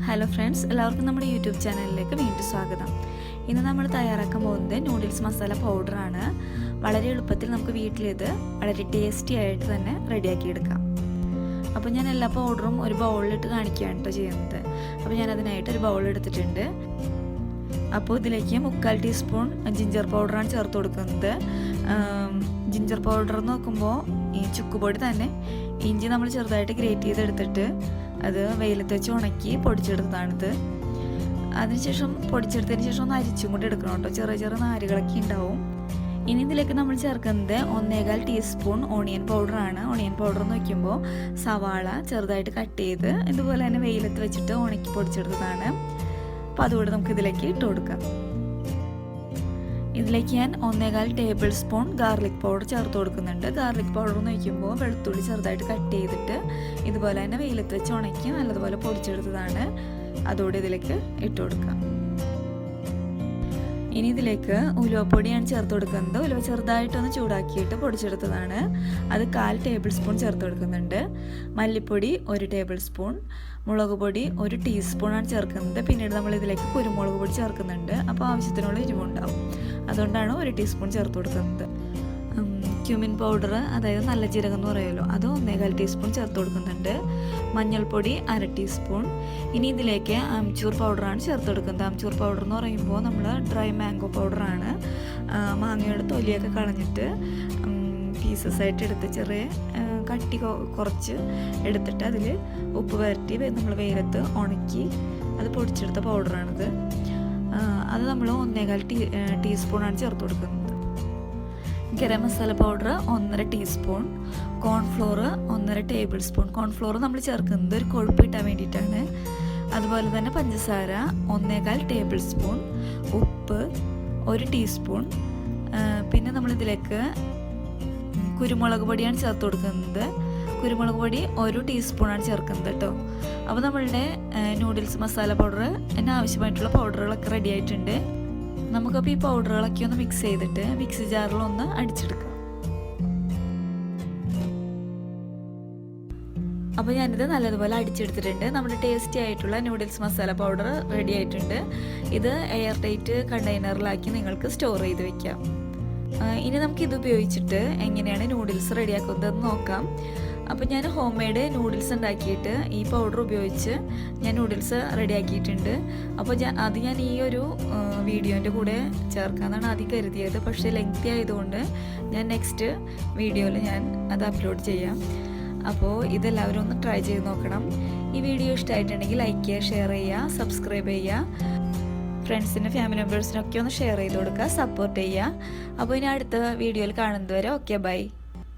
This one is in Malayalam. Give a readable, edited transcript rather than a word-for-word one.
ഹലോ ഫ്രണ്ട്സ്, എല്ലാവർക്കും നമ്മുടെ യൂട്യൂബ് ചാനലിലേക്ക് വീണ്ടും സ്വാഗതം. ഇന്ന് നമ്മൾ തയ്യാറാക്കാൻ പോകുന്നത് നൂഡിൽസ് മസാല പൗഡറാണ്. വളരെ എളുപ്പത്തിൽ നമുക്ക് വീട്ടിലിത് വളരെ ടേസ്റ്റി ആയിട്ട് തന്നെ റെഡിയാക്കിയെടുക്കാം. അപ്പോൾ ഞാൻ എല്ലാ പൗഡറും ഒരു ബൗളിലിട്ട് കാണിക്കുകയാണ് കേട്ടോ ചെയ്യുന്നത്. അപ്പോൾ ഞാനതിനായിട്ട് ഒരു ബൗൾ എടുത്തിട്ടുണ്ട്. അപ്പോൾ ഇതിലേക്ക് 3/4 ടീസ്പൂൺ ജിഞ്ചർ പൗഡറാണ് ചേർത്ത് കൊടുക്കുന്നത്. ജിഞ്ചർ പൗഡർ നോക്കുമ്പോൾ ഈ ചുക്കുപൊടി തന്നെ ഇഞ്ചി നമ്മൾ ചെറുതായിട്ട് ഗ്രേറ്റ് ചെയ്തെടുത്തിട്ട് അത് വെയിലത്ത് വെച്ച് ഉണക്കി പൊടിച്ചെടുത്തതാണിത്. അതിനുശേഷം പൊടിച്ചെടുത്തതിന് ശേഷം ഒന്ന് അരിച്ചും കൂടി എടുക്കണം കേട്ടോ, ചെറിയ ചെറിയ നാരുകളൊക്കെ ഉണ്ടാവും. ഇനി ഇതിലേക്ക് നമ്മൾ ചേർക്കുന്നത് 1/4 ടീസ്പൂൺ ഓണിയൻ പൗഡറാണ്. ഓണിയൻ പൗഡർ എന്ന് വയ്ക്കുമ്പോൾ സവാള ചെറുതായിട്ട് കട്ട് ചെയ്ത് ഇതുപോലെ തന്നെ വെയിലത്ത് വെച്ചിട്ട് ഉണക്കി പൊടിച്ചെടുത്തതാണ്. അപ്പോൾ അതുകൂടെ നമുക്ക് ഇതിലേക്ക് ഇട്ട് കൊടുക്കാം. ഇതിലേക്ക് ഞാൻ 1/4 ടേബിൾ സ്പൂൺ ഗാർലിക് പൗഡർ ചേർത്ത് കൊടുക്കുന്നുണ്ട്. ഗാർലിക് പൗഡർ എന്ന് വയ്ക്കുമ്പോൾ വെളുത്തുള്ളി ചെറുതായിട്ട് കട്ട് ചെയ്തിട്ട് ഇതുപോലെ തന്നെ വെയിലത്ത് വെച്ച് ഉണക്കി നല്ലതുപോലെ പൊടിച്ചെടുത്തതാണ്. അതോടെ ഇതിലേക്ക് ഇട്ട് കൊടുക്കാം. ഇനി ഇതിലേക്ക് ഉലുവപ്പൊടിയാണ് ചേർത്ത് കൊടുക്കുന്നത്. ഉലുവ ചെറുതായിട്ടൊന്ന് ചൂടാക്കിയിട്ട് പൊടിച്ചെടുത്തതാണ്. അത് 1/4 ടേബിൾ സ്പൂൺ ചേർത്ത് കൊടുക്കുന്നുണ്ട്. മല്ലിപ്പൊടി 1 ടേബിൾ സ്പൂൺ, മുളക് പൊടി 1 ടീസ്പൂണാണ് ചേർക്കുന്നത്. പിന്നീട് നമ്മൾ ഇതിലേക്ക് കുരുമുളക് പൊടി ചേർക്കുന്നുണ്ട്. അപ്പോൾ ആവശ്യത്തിനുള്ള എരിവുണ്ടാവും, അതുകൊണ്ടാണ് 1 ടീസ്പൂൺ ചേർത്ത് കൊടുക്കുന്നത്. ക്യൂമിൻ പൗഡർ, അതായത് നല്ല ജീരകം എന്ന് പറയുമല്ലോ, അത് 1/4 ടീസ്പൂൺ ചേർത്ത് കൊടുക്കുന്നുണ്ട്. മഞ്ഞൾപ്പൊടി 1/2 ടീസ്പൂൺ. ഇനി ഇതിലേക്ക് ആംചൂർ പൗഡറാണ് ചേർത്ത് കൊടുക്കുന്നത്. ആംചൂർ പൗഡർ എന്ന് പറയുമ്പോൾ നമ്മൾ ഡ്രൈ മാംഗോ പൗഡറാണ്. മാങ്ങയുടെ തൊലിയൊക്കെ കളഞ്ഞിട്ട് പീസസ് ആയിട്ട് എടുത്ത് ചെറിയ കട്ടി കുറച്ച് എടുത്തിട്ട് അതിൽ ഉപ്പ് പുരട്ടി നമ്മൾ വെയിലത്ത് ഉണക്കി അത് പൊടിച്ചെടുത്ത പൗഡറാണിത്. അത് നമ്മൾ 1/4 ടീസ്പൂണാണ് ചേർത്ത് കൊടുക്കുന്നത്. Garam masala powder 1/2 teaspoon. Cornflour 1/2 table spoon. Cornflour നമ്മൾ ചേർക്കുന്നത് ഒരു കൊഴുപ്പ് കിട്ടാൻ വേണ്ടിയിട്ടാണ്. അതുപോലെ തന്നെ പഞ്ചസാര 1/4 ടേബിൾ സ്പൂൺ. ഉപ്പ് 1 ടീസ്പൂൺ. പിന്നെ നമ്മളിതിലേക്ക് കുരുമുളക് പൊടിയാണ് ചേർത്ത് കൊടുക്കുന്നത്. കുരുമുളക് പൊടി 1 ടീസ്പൂണാണ് ചേർക്കുന്നത് കേട്ടോ. അപ്പോൾ നമ്മളുടെ നൂഡിൽസ് മസാല പൗഡർ ആവശ്യമായിട്ടുള്ള പൗഡറുകളൊക്കെ റെഡി ആയിട്ടുണ്ട്. നമുക്കപ്പോൾ ഈ പൗഡറുകളൊക്കെ ഒന്ന് മിക്സ് ചെയ്തിട്ട് മിക്സി ജാറിലൊന്ന് അടിച്ചെടുക്കാം. അപ്പോൾ ഞാനിത് നല്ലതുപോലെ അടിച്ചെടുത്തിട്ടുണ്ട്. നമ്മുടെ ടേസ്റ്റി ആയിട്ടുള്ള നൂഡിൽസ് മസാല പൗഡർ റെഡി ആയിട്ടുണ്ട്. ഇത് എയർ ടൈറ്റ് കണ്ടെയ്നറിലാക്കി നിങ്ങൾക്ക് സ്റ്റോർ ചെയ്ത് വെക്കാം. ഇനി നമുക്കിത് ഉപയോഗിച്ചിട്ട് എങ്ങനെയാണ് നൂഡിൽസ് റെഡിയാക്കുന്നതെന്ന് നോക്കാം. അപ്പോൾ ഞാൻ ഹോം മെയ്ഡ് നൂഡിൽസ് ഉണ്ടാക്കിയിട്ട് ഈ പൗഡർ ഉപയോഗിച്ച് ഞാൻ നൂഡിൽസ് റെഡിയാക്കിയിട്ടുണ്ട്. അപ്പോൾ ഞാൻ ഈ ഒരു വീഡിയോൻ്റെ കൂടെ ചേർക്കാമെന്നാണ് ആദ്യം കരുതിയത്. പക്ഷേ ലെങ്തി ആയതുകൊണ്ട് ഞാൻ നെക്സ്റ്റ് വീഡിയോയിൽ ഞാൻ അത് അപ്ലോഡ് ചെയ്യാം. അപ്പോൾ ഇതെല്ലാവരും ഒന്ന് ട്രൈ ചെയ്ത് നോക്കണം. ഈ വീഡിയോ ഇഷ്ടമായിട്ടുണ്ടെങ്കിൽ ലൈക്ക് ചെയ്യുക, ഷെയർ ചെയ്യുക, സബ്സ്ക്രൈബ് ചെയ്യുക. ഫ്രണ്ട്സിനും ഫാമിലി മെമ്പേഴ്സിനൊക്കെ ഒന്ന് ഷെയർ ചെയ്ത് കൊടുക്കുക, സപ്പോർട്ട് ചെയ്യുക. അപ്പോൾ ഇനി അടുത്ത വീഡിയോയിൽ കാണുന്നത് വരെ ഓക്കെ, ബൈ.